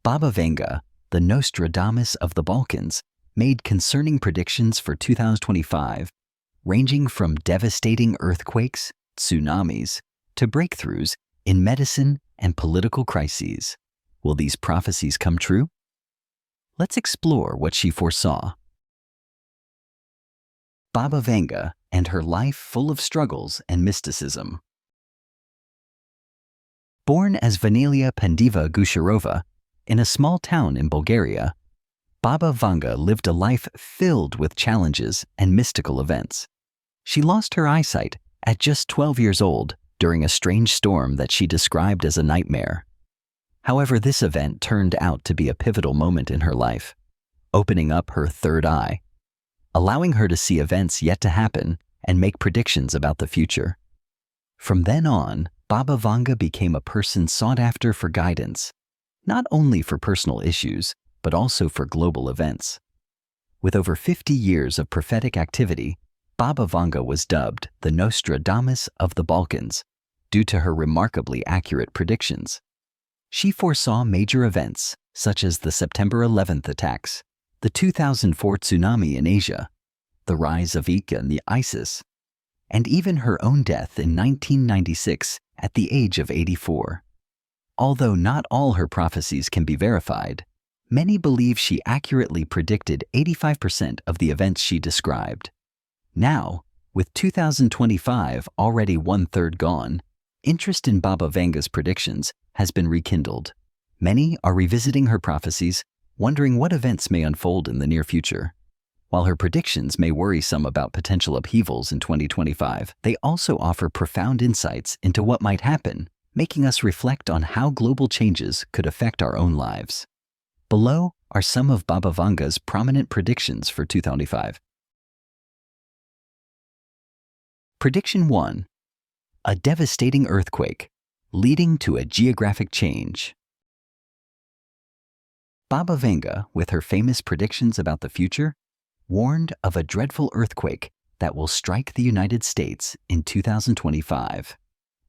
Baba Vanga, the Nostradamus of the Balkans, made concerning predictions for 2025, ranging from devastating earthquakes, tsunamis, to breakthroughs in medicine and political crises. Will these prophecies come true? Let's explore what she foresaw. Baba Vanga and her life full of struggles and mysticism. Born as Vanelia Pandiva Gusharova in a small town in Bulgaria, Baba Vanga lived a life filled with challenges and mystical events. She lost her eyesight at just 12 years old during a strange storm that she described as a nightmare. However, this event turned out to be a pivotal moment in her life, opening up her third eye, allowing her to see events yet to happen and make predictions about the future. From then on, Baba Vanga became a person sought after for guidance, not only for personal issues, but also for global events. With over 50 years of prophetic activity, Baba Vanga was dubbed the Nostradamus of the Balkans due to her remarkably accurate predictions. She foresaw major events such as the September 11th attacks, the 2004 tsunami in Asia, the rise of Vanga and the ISIS, and even her own death in 1996 at the age of 84. Although not all her prophecies can be verified, many believe she accurately predicted 85% of the events she described. Now, with 2025 already 1/3 gone, interest in Baba Vanga's predictions has been rekindled. Many are revisiting her prophecies, wondering what events may unfold in the near future. While her predictions may worry some about potential upheavals in 2025, they also offer profound insights into what might happen, making us reflect on how global changes could affect our own lives. Below are some of Baba Vanga's prominent predictions for 2025. Prediction 1. A devastating earthquake, leading to a geographic change. Baba Vanga, with her famous predictions about the future, warned of a dreadful earthquake that will strike the United States in 2025.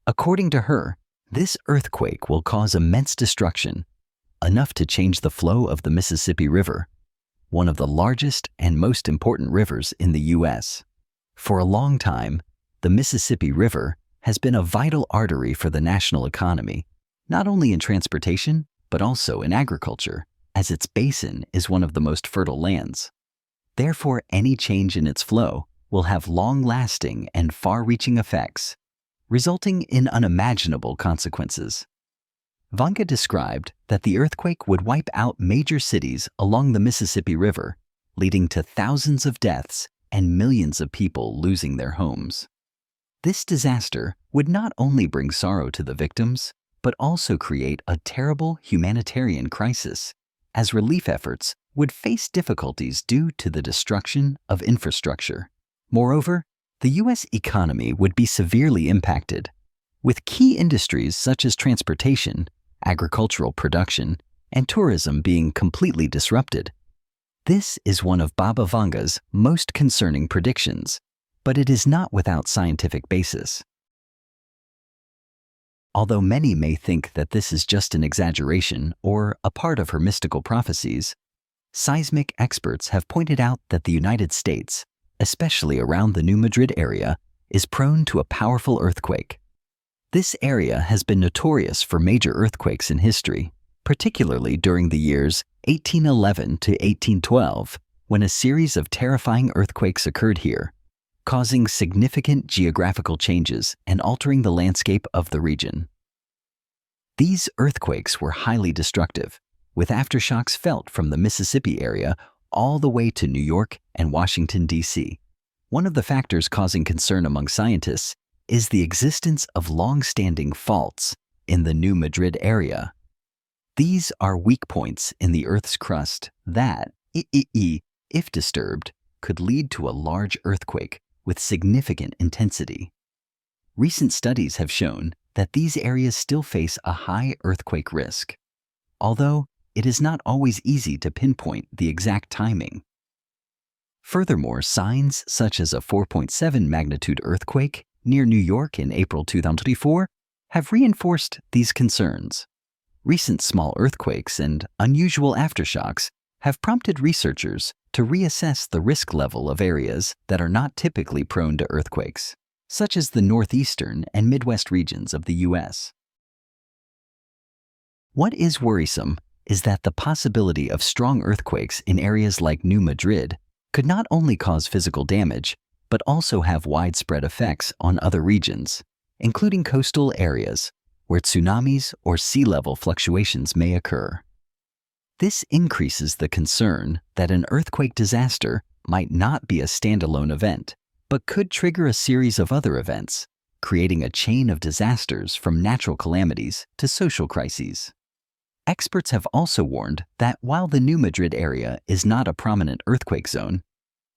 According to her, this earthquake will cause immense destruction, enough to change the flow of the Mississippi River, one of the largest and most important rivers in the U.S. For a long time, the Mississippi River has been a vital artery for the national economy, not only in transportation, but also in agriculture, as its basin is one of the most fertile lands. Therefore, any change in its flow will have long-lasting and far-reaching effects, resulting in unimaginable consequences. Vanga described that the earthquake would wipe out major cities along the Mississippi River, leading to thousands of deaths and millions of people losing their homes. This disaster would not only bring sorrow to the victims, but also create a terrible humanitarian crisis, as relief efforts would face difficulties due to the destruction of infrastructure. Moreover, the U.S. economy would be severely impacted, with key industries such as transportation, agricultural production, and tourism being completely disrupted. This is one of Baba Vanga's most concerning predictions, but it is not without scientific basis. Although many may think that this is just an exaggeration or a part of her mystical prophecies, seismic experts have pointed out that the United States, especially around the New Madrid area, is prone to a powerful earthquake. This area has been notorious for major earthquakes in history, particularly during the years 1811 to 1812, when a series of terrifying earthquakes occurred here, causing significant geographical changes and altering the landscape of the region. These earthquakes were highly destructive, with aftershocks felt from the Mississippi area all the way to New York and Washington, D.C. One of the factors causing concern among scientists is the existence of long-standing faults in the New Madrid area. These are weak points in the Earth's crust that, if disturbed, could lead to a large earthquake with significant intensity. Recent studies have shown that these areas still face a high earthquake risk, although it is not always easy to pinpoint the exact timing. Furthermore, signs such as a 4.7 magnitude earthquake near New York in April 2024 have reinforced these concerns. Recent small earthquakes and unusual aftershocks have prompted researchers to reassess the risk level of areas that are not typically prone to earthquakes, such as the northeastern and Midwest regions of the U.S. What is worrisome is that the possibility of strong earthquakes in areas like New Madrid could not only cause physical damage, but also have widespread effects on other regions, including coastal areas where tsunamis or sea level fluctuations may occur. This increases the concern that an earthquake disaster might not be a standalone event, but could trigger a series of other events, creating a chain of disasters from natural calamities to social crises. Experts have also warned that while the New Madrid area is not a prominent earthquake zone,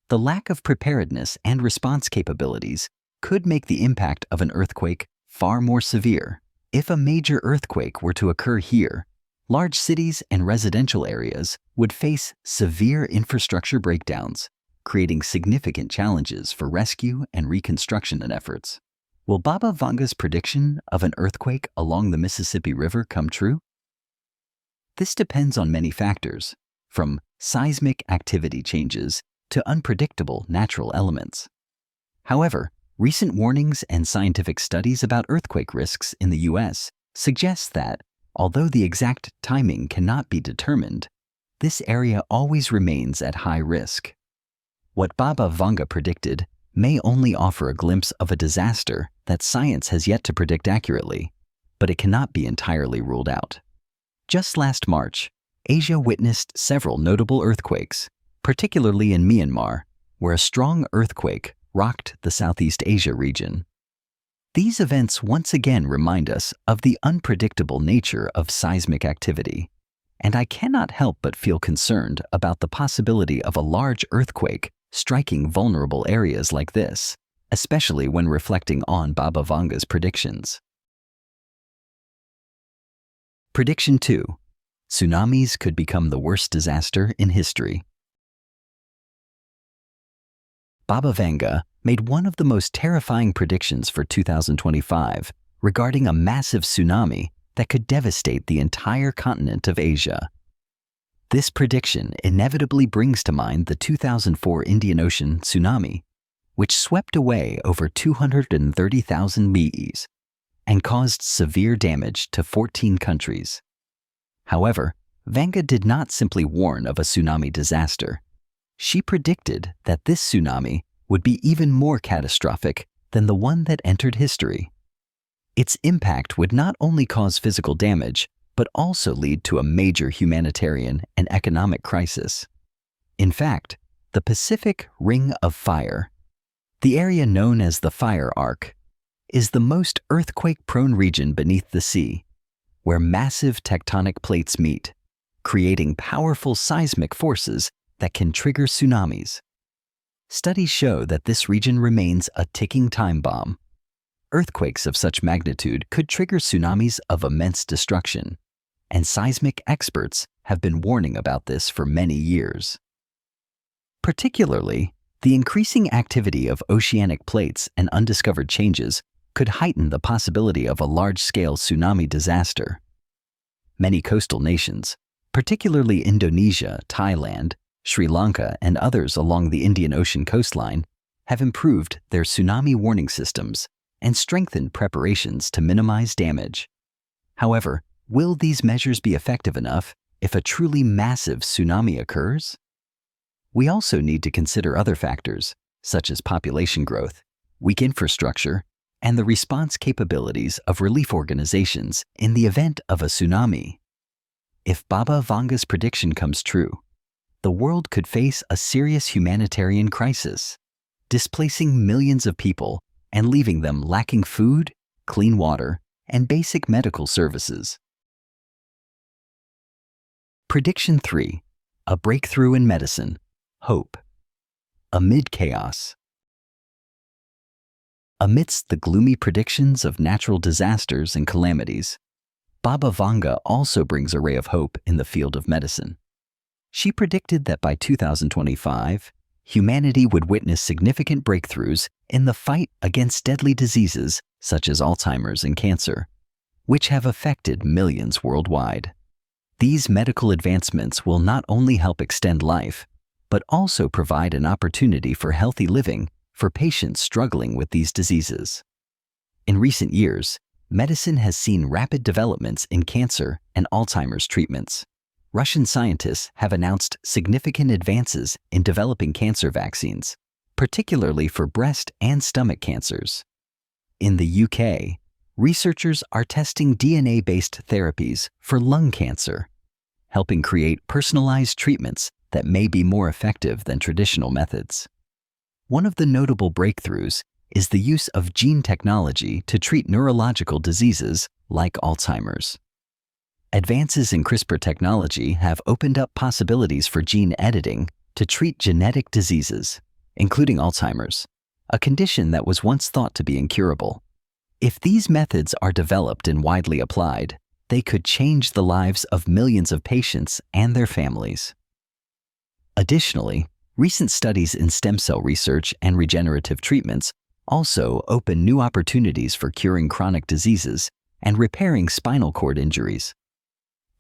the lack of preparedness and response capabilities could make the impact of an earthquake far more severe. If a major earthquake were to occur here, large cities and residential areas would face severe infrastructure breakdowns, creating significant challenges for rescue and reconstruction efforts. Will Baba Vanga's prediction of an earthquake along the Mississippi River come true? This depends on many factors, from seismic activity changes to unpredictable natural elements. However, recent warnings and scientific studies about earthquake risks in the U.S. suggest that, although the exact timing cannot be determined, this area always remains at high risk. What Baba Vanga predicted may only offer a glimpse of a disaster that science has yet to predict accurately, but it cannot be entirely ruled out. Just last March, Asia witnessed several notable earthquakes, particularly in Myanmar, where a strong earthquake rocked the Southeast Asia region. These events once again remind us of the unpredictable nature of seismic activity, and I cannot help but feel concerned about the possibility of a large earthquake striking vulnerable areas like this, especially when reflecting on Baba Vanga's predictions. Prediction 2. Tsunamis could become the worst disaster in history. Baba Vanga made one of the most terrifying predictions for 2025 regarding a massive tsunami that could devastate the entire continent of Asia. This prediction inevitably brings to mind the 2004 Indian Ocean tsunami, which swept away over 230,000 bees and caused severe damage to 14 countries. However, Vanga did not simply warn of a tsunami disaster. She predicted that this tsunami would be even more catastrophic than the one that entered history. Its impact would not only cause physical damage, but also lead to a major humanitarian and economic crisis. In fact, the Pacific Ring of Fire, the area known as the Fire Arc, is the most earthquake-prone region beneath the sea, where massive tectonic plates meet, creating powerful seismic forces that can trigger tsunamis. Studies show that this region remains a ticking time bomb. Earthquakes of such magnitude could trigger tsunamis of immense destruction, and seismic experts have been warning about this for many years. Particularly, the increasing activity of oceanic plates and undiscovered changes could heighten the possibility of a large-scale tsunami disaster. Many coastal nations, particularly Indonesia, Thailand, Sri Lanka, and others along the Indian Ocean coastline, have improved their tsunami warning systems and strengthened preparations to minimize damage. However, will these measures be effective enough if a truly massive tsunami occurs? We also need to consider other factors, such as population growth, weak infrastructure, and the response capabilities of relief organizations in the event of a tsunami. If Baba Vanga's prediction comes true, the world could face a serious humanitarian crisis, displacing millions of people and leaving them lacking food, clean water, and basic medical services. Prediction 3. A breakthrough in medicine. Hope. Amid chaos. Amidst the gloomy predictions of natural disasters and calamities, Baba Vanga also brings a ray of hope in the field of medicine. She predicted that by 2025, humanity would witness significant breakthroughs in the fight against deadly diseases such as Alzheimer's and cancer, which have affected millions worldwide. These medical advancements will not only help extend life, but also provide an opportunity for healthy living for patients struggling with these diseases. In recent years, medicine has seen rapid developments in cancer and Alzheimer's treatments. Russian scientists have announced significant advances in developing cancer vaccines, particularly for breast and stomach cancers. In the UK, researchers are testing DNA-based therapies for lung cancer, helping create personalized treatments that may be more effective than traditional methods. One of the notable breakthroughs is the use of gene technology to treat neurological diseases like Alzheimer's. Advances in CRISPR technology have opened up possibilities for gene editing to treat genetic diseases, including Alzheimer's, a condition that was once thought to be incurable. If these methods are developed and widely applied, they could change the lives of millions of patients and their families. Additionally, recent studies in stem cell research and regenerative treatments also open new opportunities for curing chronic diseases and repairing spinal cord injuries.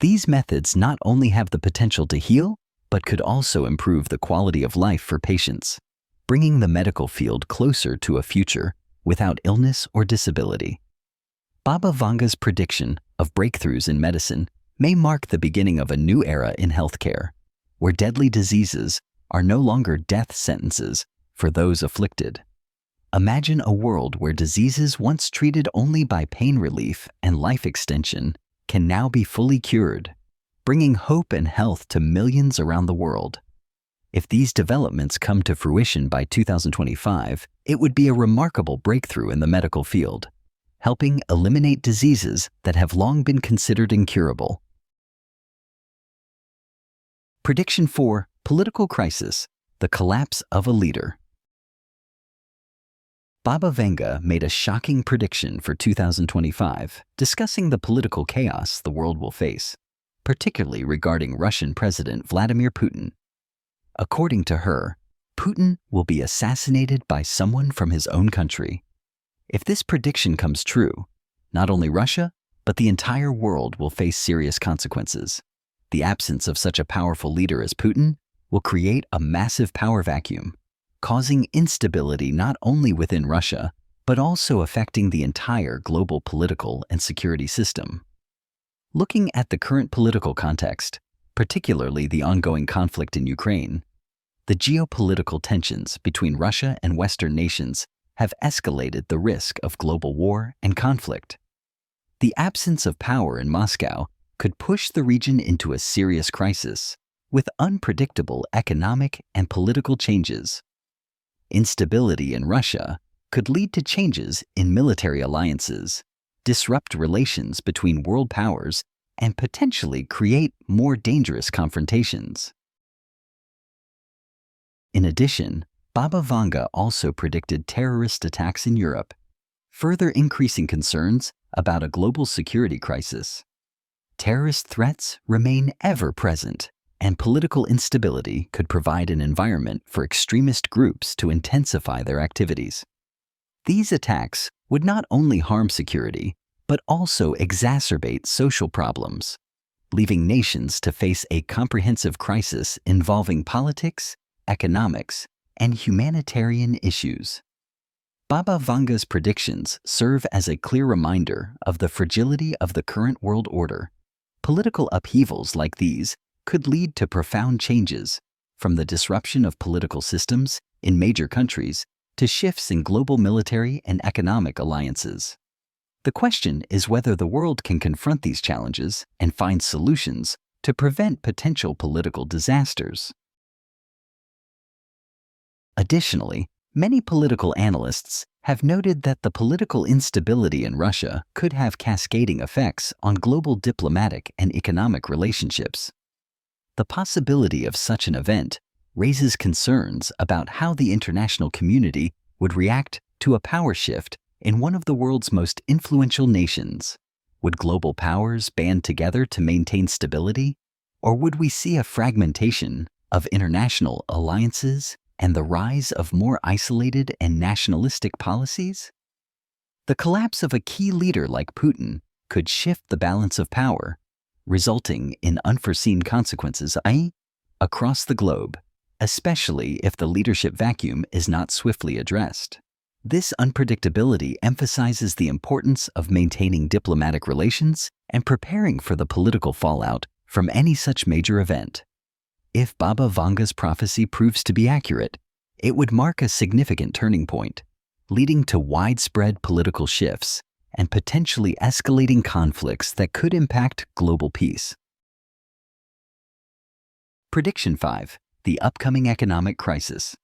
These methods not only have the potential to heal, but could also improve the quality of life for patients, bringing the medical field closer to a future without illness or disability. Baba Vanga's prediction of breakthroughs in medicine may mark the beginning of a new era in healthcare, where deadly diseases are no longer death sentences for those afflicted. Imagine a world where diseases once treated only by pain relief and life extension can now be fully cured, bringing hope and health to millions around the world. If these developments come to fruition by 2025, it would be a remarkable breakthrough in the medical field, helping eliminate diseases that have long been considered incurable. Prediction 4. Political crisis, the collapse of a leader. Baba Vanga made a shocking prediction for 2025, discussing the political chaos the world will face, particularly regarding Russian President Vladimir Putin. According to her, Putin will be assassinated by someone from his own country. If this prediction comes true, not only Russia, but the entire world will face serious consequences. The absence of such a powerful leader as Putin will create a massive power vacuum, causing instability not only within Russia, but also affecting the entire global political and security system. Looking at the current political context, particularly the ongoing conflict in Ukraine, the geopolitical tensions between Russia and Western nations have escalated the risk of global war and conflict. The absence of power in Moscow could push the region into a serious crisis, with unpredictable economic and political changes. Instability in Russia could lead to changes in military alliances, disrupt relations between world powers, and potentially create more dangerous confrontations. In addition, Baba Vanga also predicted terrorist attacks in Europe, further increasing concerns about a global security crisis. Terrorist threats remain ever present, and political instability could provide an environment for extremist groups to intensify their activities. These attacks would not only harm security, but also exacerbate social problems, leaving nations to face a comprehensive crisis involving politics, economics, and humanitarian issues. Baba Vanga's predictions serve as a clear reminder of the fragility of the current world order. Political upheavals like these could lead to profound changes, from the disruption of political systems in major countries to shifts in global military and economic alliances. The question is whether the world can confront these challenges and find solutions to prevent potential political disasters. Additionally, many political analysts have noted that the political instability in Russia could have cascading effects on global diplomatic and economic relationships. The possibility of such an event raises concerns about how the international community would react to a power shift in one of the world's most influential nations. Would global powers band together to maintain stability, or would we see a fragmentation of international alliances and the rise of more isolated and nationalistic policies? The collapse of a key leader like Putin could shift the balance of power, resulting in unforeseen consequences across the globe, especially if the leadership vacuum is not swiftly addressed. This unpredictability emphasizes the importance of maintaining diplomatic relations and preparing for the political fallout from any such major event. If Baba Vanga's prophecy proves to be accurate, it would mark a significant turning point, leading to widespread political shifts and potentially escalating conflicts that could impact global peace. Prediction 5. The upcoming economic crisis.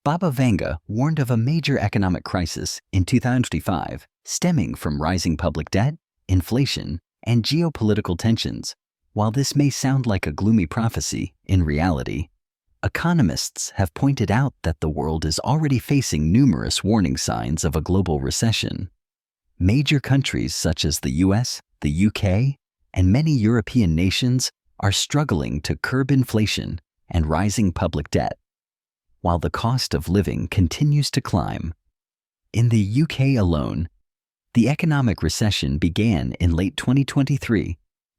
Baba Vanga warned of a major economic crisis in 2025 stemming from rising public debt, inflation, and geopolitical tensions. While this may sound like a gloomy prophecy, in reality, economists have pointed out that the world is already facing numerous warning signs of a global recession. Major countries such as the US, the UK, and many European nations are struggling to curb inflation and rising public debt, while the cost of living continues to climb. In the UK alone, the economic recession began in late 2023,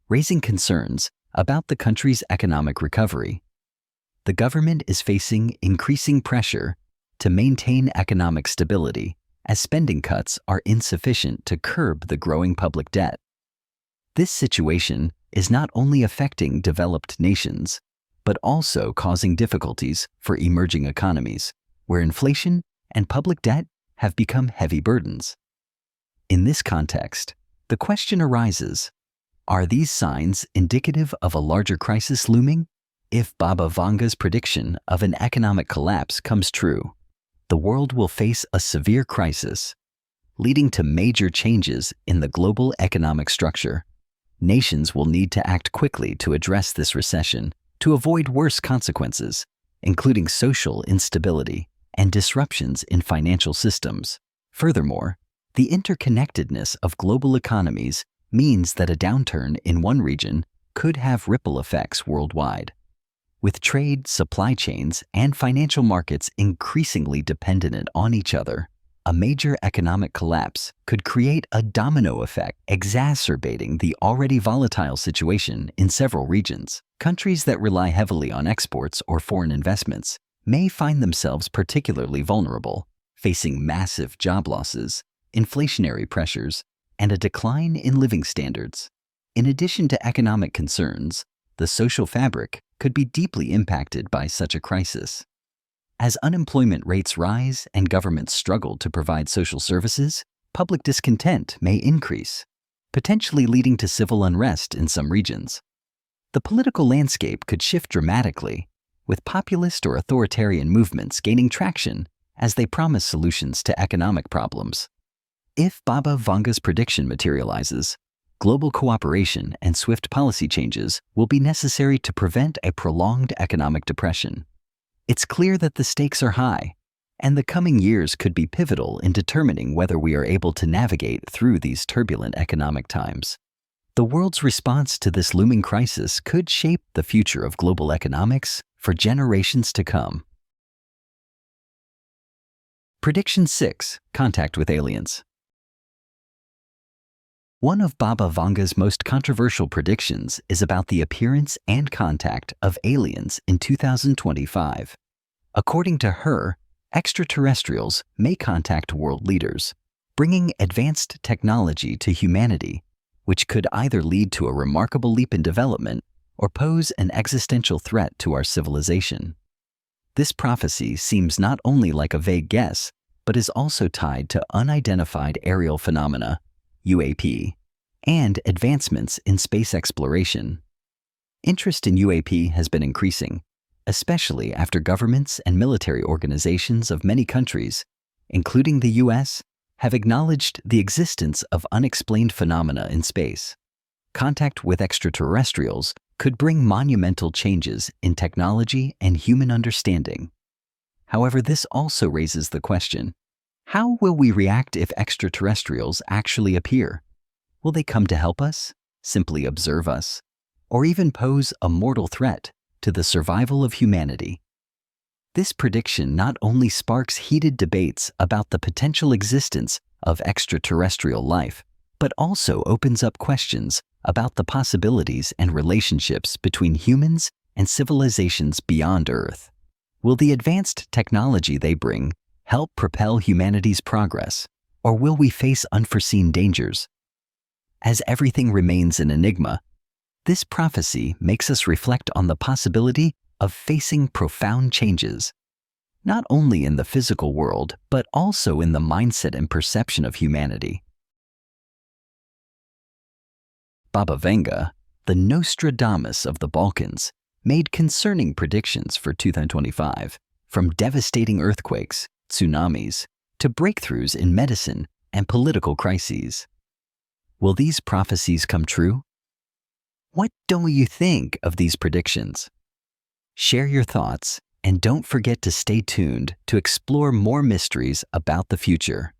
raising concerns about the country's economic recovery. The government is facing increasing pressure to maintain economic stability, as spending cuts are insufficient to curb the growing public debt. This situation is not only affecting developed nations, but also causing difficulties for emerging economies, where inflation and public debt have become heavy burdens. In this context, the question arises, are these signs indicative of a larger crisis looming? If Baba Vanga's prediction of an economic collapse comes true, the world will face a severe crisis, leading to major changes in the global economic structure. Nations will need to act quickly to address this recession to avoid worse consequences, including social instability and disruptions in financial systems. Furthermore, the interconnectedness of global economies means that a downturn in one region could have ripple effects worldwide. With trade, supply chains, and financial markets increasingly dependent on each other, a major economic collapse could create a domino effect, exacerbating the already volatile situation in several regions. Countries that rely heavily on exports or foreign investments may find themselves particularly vulnerable, facing massive job losses, inflationary pressures, and a decline in living standards. In addition to economic concerns, the social fabric could be deeply impacted by such a crisis. As unemployment rates rise and governments struggle to provide social services, public discontent may increase, potentially leading to civil unrest in some regions. The political landscape could shift dramatically, with populist or authoritarian movements gaining traction as they promise solutions to economic problems. If Baba Vanga's prediction materializes, global cooperation and swift policy changes will be necessary to prevent a prolonged economic depression. It's clear that the stakes are high, and the coming years could be pivotal in determining whether we are able to navigate through these turbulent economic times. The world's response to this looming crisis could shape the future of global economics for generations to come. Prediction 6. Contact with aliens. One of Baba Vanga's most controversial predictions is about the appearance and contact of aliens in 2025. According to her, extraterrestrials may contact world leaders, bringing advanced technology to humanity, which could either lead to a remarkable leap in development or pose an existential threat to our civilization. This prophecy seems not only like a vague guess, but is also tied to unidentified aerial phenomena, UAP, and advancements in space exploration. Interest in UAP has been increasing, especially after governments and military organizations of many countries, including the US, have acknowledged the existence of unexplained phenomena in space. Contact with extraterrestrials could bring monumental changes in technology and human understanding. However, this also raises the question, how will we react if extraterrestrials actually appear? Will they come to help us, simply observe us, or even pose a mortal threat to the survival of humanity? This prediction not only sparks heated debates about the potential existence of extraterrestrial life, but also opens up questions about the possibilities and relationships between humans and civilizations beyond Earth. Will the advanced technology they bring help propel humanity's progress, or will we face unforeseen dangers? As everything remains an enigma, this prophecy makes us reflect on the possibility of facing profound changes, not only in the physical world, but also in the mindset and perception of humanity. Baba Vanga, the Nostradamus of the Balkans, made concerning predictions for 2025, from devastating earthquakes, tsunamis, to breakthroughs in medicine and political crises. Will these prophecies come true? What do you think of these predictions? Share your thoughts, and don't forget to stay tuned to explore more mysteries about the future.